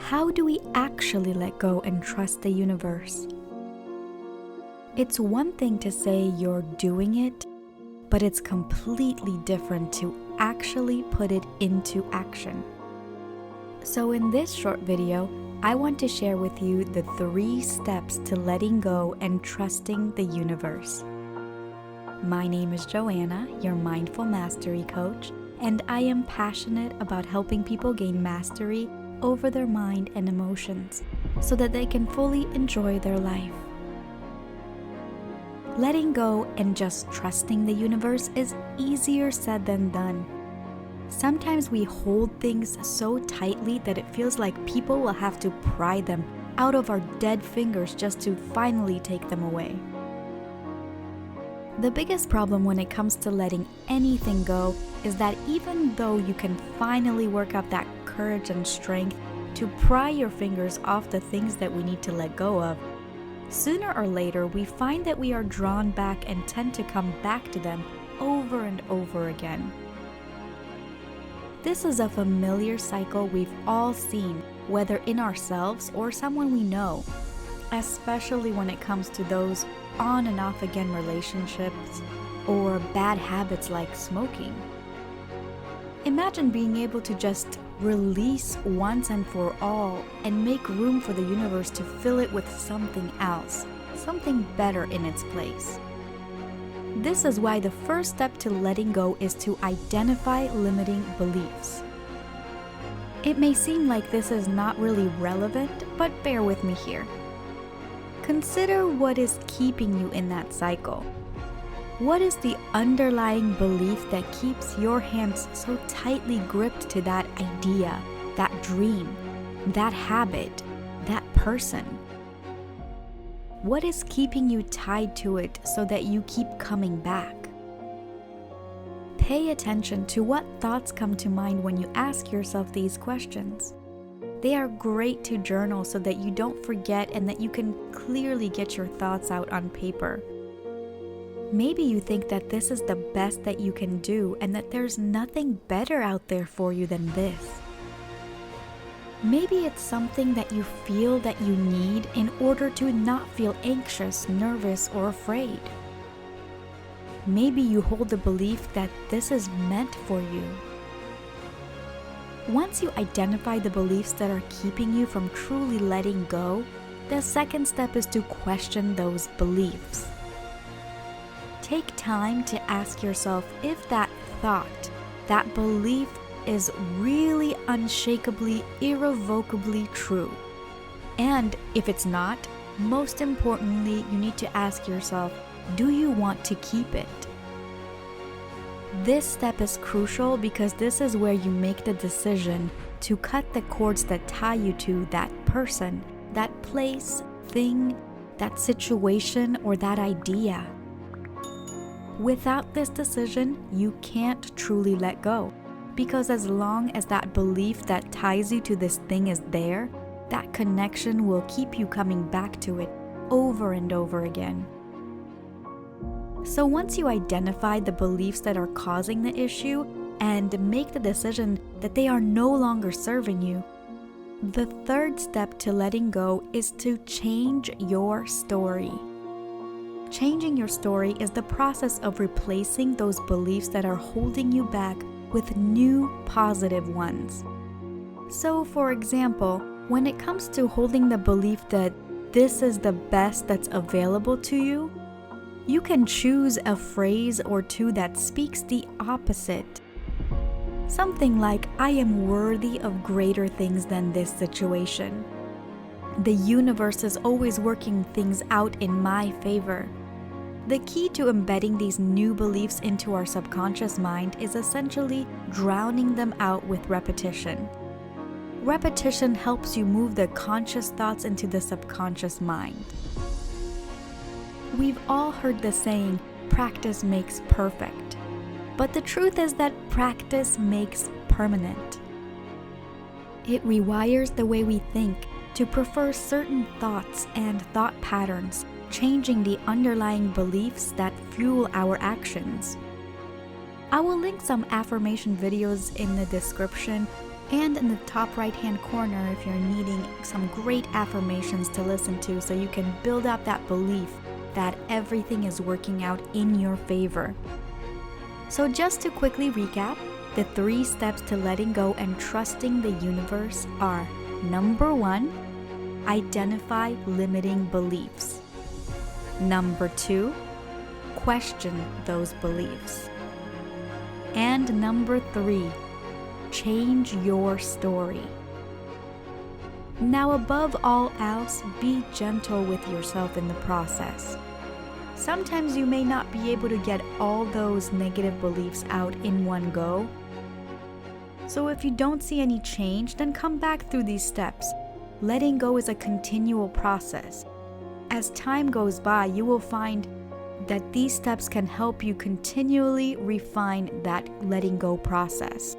how do we actually let go and trust the universe? It's one thing to say you're doing it, but it's completely different to actually put it into action. So in this short video, I want to share with you the 3 steps to letting go and trusting the universe. My name is Joanna, your mindful mastery coach, and I am passionate about helping people gain mastery over their mind and emotions so that they can fully enjoy their life. Letting go and just trusting the universe is easier said than done. Sometimes we hold things so tightly that it feels like people will have to pry them out of our dead fingers just to finally take them away. The biggest problem when it comes to letting anything go is that even though you can finally work up that courage and strength to pry your fingers off the things that we need to let go of, sooner or later we find that we are drawn back and tend to come back to them over and over again. This is a familiar cycle we've all seen, whether in ourselves or someone we know, especially when it comes to those on and off again relationships or bad habits like smoking. Imagine being able to just release once and for all and make room for the universe to fill it with something else, something better in its place. This is why the first step to letting go is to identify limiting beliefs. It may seem like this is not really relevant, but bear with me here. Consider what is keeping you in that cycle. What is the underlying belief that keeps your hands so tightly gripped to that idea, that dream, that habit, that person? What is keeping you tied to it so that you keep coming back? Pay attention to what thoughts come to mind when you ask yourself these questions. They are great to journal so that you don't forget and that you can clearly get your thoughts out on paper. Maybe you think that this is the best that you can do and that there's nothing better out there for you than this. Maybe it's something that you feel that you need in order to not feel anxious, nervous, or afraid. Maybe you hold the belief that this is meant for you. Once you identify the beliefs that are keeping you from truly letting go, the second step is to question those beliefs. Take time to ask yourself if that thought, that belief is really unshakably, irrevocably true. And if it's not, most importantly, you need to ask yourself, do you want to keep it? This step is crucial because this is where you make the decision to cut the cords that tie you to that person, that place, thing, that situation, or that idea. Without this decision, you can't truly let go, because as long as that belief that ties you to this thing is there, that connection will keep you coming back to it over and over again. So once you identify the beliefs that are causing the issue and make the decision that they are no longer serving you, the third step to letting go is to change your story. Changing your story is the process of replacing those beliefs that are holding you back with new positive ones. So for example, when it comes to holding the belief that this is the best that's available to you, you can choose a phrase or two that speaks the opposite. Something like, I am worthy of greater things than this situation. The universe is always working things out in my favor. The key to embedding these new beliefs into our subconscious mind is essentially drowning them out with repetition. Repetition helps you move the conscious thoughts into the subconscious mind. We've all heard the saying, practice makes perfect. But the truth is that practice makes permanent. It rewires the way we think to prefer certain thoughts and thought patterns, changing the underlying beliefs that fuel our actions. I will link some affirmation videos in the description, And in the top right hand corner if you're needing some great affirmations to listen to so you can build up that belief that everything is working out in your favor. So just to quickly recap, the 3 steps to letting go and trusting the universe are: number 1, identify limiting beliefs. Number 2, question those beliefs. And number 3, change your story. Now, above all else, be gentle with yourself in the process. Sometimes you may not be able to get all those negative beliefs out in one go. So if you don't see any change, then come back through these steps. Letting go is a continual process. As time goes by, you will find that these steps can help you continually refine that letting go process.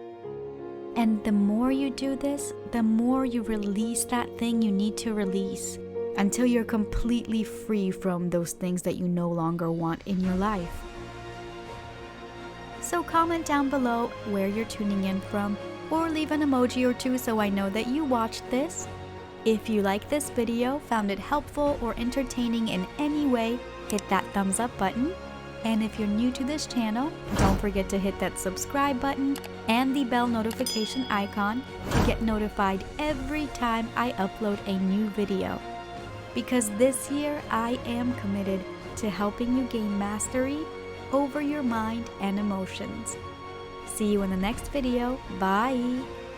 And the more you do this, the more you release that thing you need to release until you're completely free from those things that you no longer want in your life. So comment down below where you're tuning in from, or leave an emoji or 2 so I know that you watched this. If you like this video, found it helpful or entertaining in any way, hit that thumbs up button. And if you're new to this channel, don't forget to hit that subscribe button and the bell notification icon to get notified every time I upload a new video. Because this year I am committed to helping you gain mastery over your mind and emotions. See you in the next video. Bye!